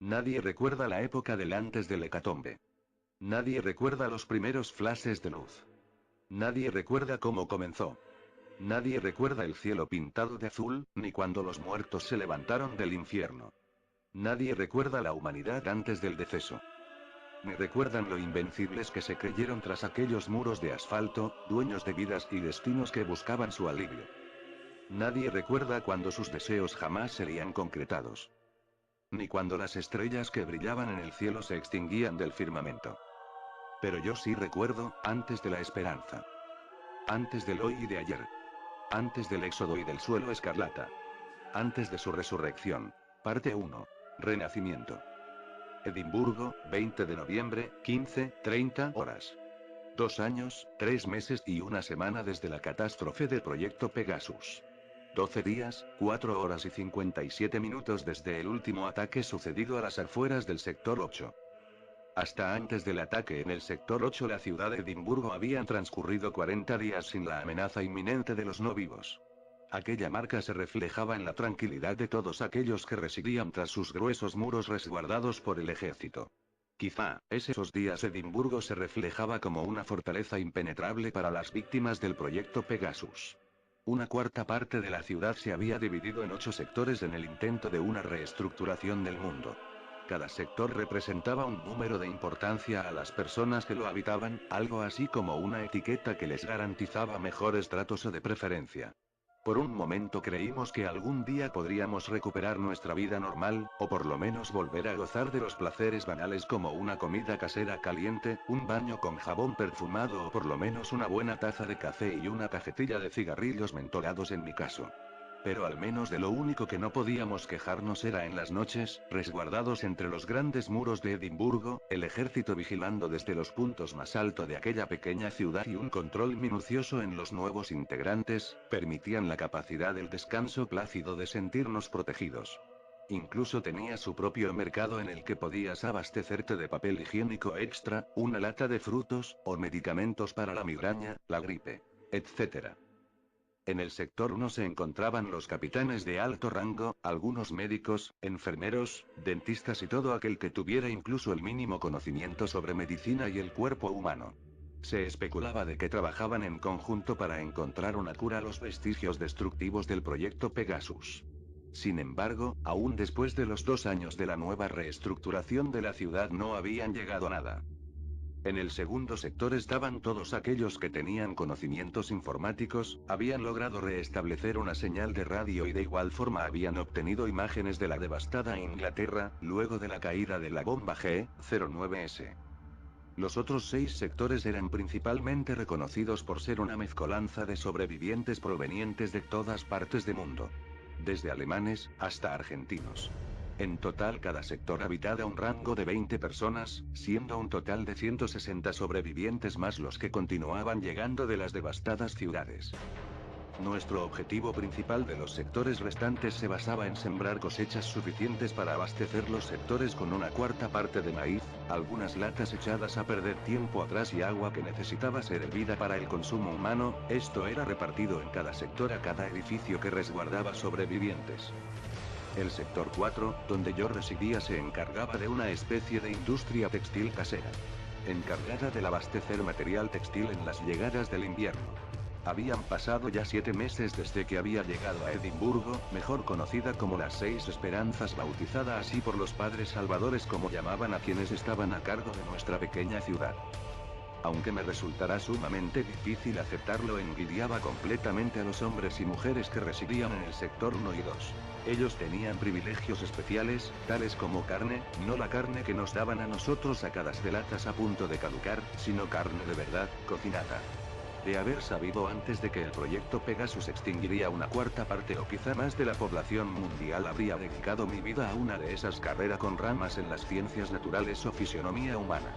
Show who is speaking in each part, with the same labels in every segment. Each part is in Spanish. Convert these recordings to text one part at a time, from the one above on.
Speaker 1: Nadie recuerda la época del antes del hecatombe. Nadie recuerda los primeros flashes de luz. Nadie recuerda cómo comenzó. Nadie recuerda el cielo pintado de azul, ni cuando los muertos se levantaron del infierno. Nadie recuerda la humanidad antes del deceso. Ni recuerdan lo invencibles que se creyeron tras aquellos muros de asfalto, dueños de vidas y destinos que buscaban su alivio. Nadie recuerda cuando sus deseos jamás serían concretados. Ni cuando las estrellas que brillaban en el cielo se extinguían del firmamento. Pero yo sí recuerdo, antes de la esperanza. Antes del hoy y de ayer. Antes del éxodo y del suelo escarlata. Antes de su resurrección. Parte 1. Renacimiento. Edimburgo, 20 de noviembre, 15:30 horas. 2 años, 3 meses y una semana desde la catástrofe del proyecto Pegasus. 12 días, 4 horas y 57 minutos desde el último ataque sucedido a las afueras del sector 8. Hasta antes del ataque en el sector 8 la ciudad de Edimburgo habían transcurrido 40 días sin la amenaza inminente de los no vivos. Aquella marca se reflejaba en la tranquilidad de todos aquellos que residían tras sus gruesos muros resguardados por el ejército. Quizá, esos días Edimburgo se reflejaba como una fortaleza impenetrable para las víctimas del proyecto Pegasus. Una cuarta parte de la ciudad se había dividido en 8 sectores en el intento de una reestructuración del mundo. Cada sector representaba un número de importancia a las personas que lo habitaban, algo así como una etiqueta que les garantizaba mejores tratos o de preferencia. Por un momento creímos que algún día podríamos recuperar nuestra vida normal, o por lo menos volver a gozar de los placeres banales como una comida casera caliente, un baño con jabón perfumado o por lo menos una buena taza de café y una cajetilla de cigarrillos mentolados en mi caso. Pero al menos de lo único que no podíamos quejarnos era en las noches, resguardados entre los grandes muros de Edimburgo, el ejército vigilando desde los puntos más altos de aquella pequeña ciudad y un control minucioso en los nuevos integrantes, permitían la capacidad del descanso plácido de sentirnos protegidos. Incluso tenía su propio mercado en el que podías abastecerte de papel higiénico extra, una lata de frutos, o medicamentos para la migraña, la gripe, etc. En el sector 1 se encontraban los capitanes de alto rango, algunos médicos, enfermeros, dentistas y todo aquel que tuviera incluso el mínimo conocimiento sobre medicina y el cuerpo humano. Se especulaba de que trabajaban en conjunto para encontrar una cura a los vestigios destructivos del proyecto Pegasus. Sin embargo, aún después de los 2 años de la nueva reestructuración de la ciudad no habían llegado a nada. En el segundo sector estaban todos aquellos que tenían conocimientos informáticos, habían logrado restablecer una señal de radio y de igual forma habían obtenido imágenes de la devastada Inglaterra, luego de la caída de la bomba G-09S. Los otros 6 sectores eran principalmente reconocidos por ser una mezcolanza de sobrevivientes provenientes de todas partes del mundo. Desde alemanes, hasta argentinos. En total cada sector habitaba un rango de 20 personas, siendo un total de 160 sobrevivientes más los que continuaban llegando de las devastadas ciudades. Nuestro objetivo principal de los sectores restantes se basaba en sembrar cosechas suficientes para abastecer los sectores con una cuarta parte de maíz, algunas latas echadas a perder tiempo atrás y agua que necesitaba ser hervida para el consumo humano, esto era repartido en cada sector a cada edificio que resguardaba sobrevivientes. El sector 4, donde yo residía, se encargaba de una especie de industria textil casera. Encargada del abastecer material textil en las llegadas del invierno. Habían pasado ya 7 meses desde que había llegado a Edimburgo, mejor conocida como las 6 Esperanzas, bautizada así por los padres salvadores como llamaban a quienes estaban a cargo de nuestra pequeña ciudad. Aunque me resultará sumamente difícil aceptarlo, envidiaba completamente a los hombres y mujeres que residían en el sector 1 y 2. Ellos tenían privilegios especiales, tales como carne, no la carne que nos daban a nosotros sacadas de latas a punto de caducar, sino carne de verdad, cocinada. De haber sabido antes de que el proyecto Pegasus extinguiría una cuarta parte o quizá más de la población mundial, habría dedicado mi vida a una de esas carreras con ramas en las ciencias naturales o fisionomía humana.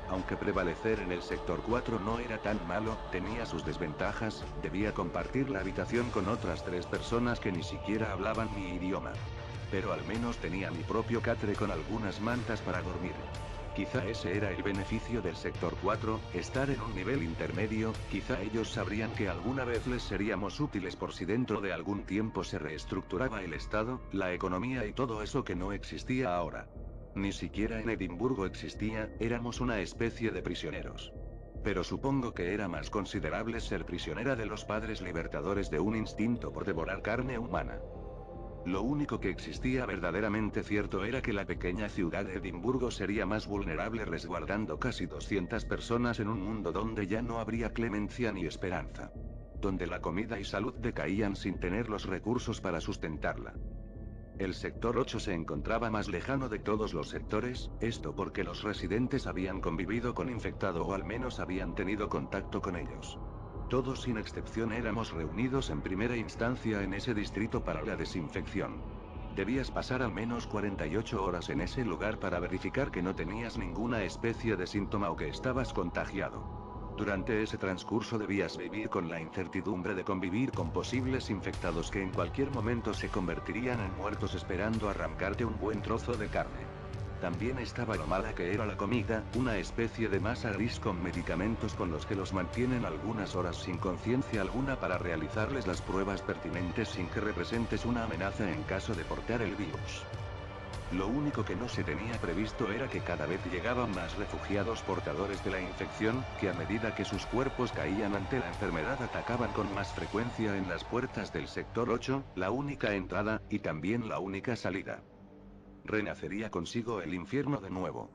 Speaker 1: Aunque prevalecer en el sector 4 no era tan malo, tenía sus desventajas, debía compartir la habitación con otras 3 personas que ni siquiera hablaban mi idioma. Pero al menos tenía mi propio catre con algunas mantas para dormir. Quizá ese era el beneficio del sector 4, estar en un nivel intermedio, quizá ellos sabrían que alguna vez les seríamos útiles por si dentro de algún tiempo se reestructuraba el Estado, la economía y todo eso que no existía ahora. Ni siquiera en Edimburgo existía, éramos una especie de prisioneros. Pero supongo que era más considerable ser prisionera de los padres libertadores de un instinto por devorar carne humana. Lo único que existía verdaderamente cierto era que la pequeña ciudad de Edimburgo sería más vulnerable resguardando casi 200 personas en un mundo donde ya no habría clemencia ni esperanza. Donde la comida y salud decaían sin tener los recursos para sustentarla. El sector 8 se encontraba más lejano de todos los sectores, esto porque los residentes habían convivido con infectado o al menos habían tenido contacto con ellos. Todos sin excepción éramos reunidos en primera instancia en ese distrito para la desinfección. Debías pasar al menos 48 horas en ese lugar para verificar que no tenías ninguna especie de síntoma o que estabas contagiado. Durante ese transcurso debías vivir con la incertidumbre de convivir con posibles infectados que en cualquier momento se convertirían en muertos esperando arrancarte un buen trozo de carne. También estaba lo mala que era la comida, una especie de masa gris con medicamentos con los que los mantienen algunas horas sin conciencia alguna para realizarles las pruebas pertinentes sin que representes una amenaza en caso de portar el virus. Lo único que no se tenía previsto era que cada vez llegaban más refugiados portadores de la infección, que a medida que sus cuerpos caían ante la enfermedad atacaban con más frecuencia en las puertas del sector 8, la única entrada, y también la única salida. Renacería consigo el infierno de nuevo.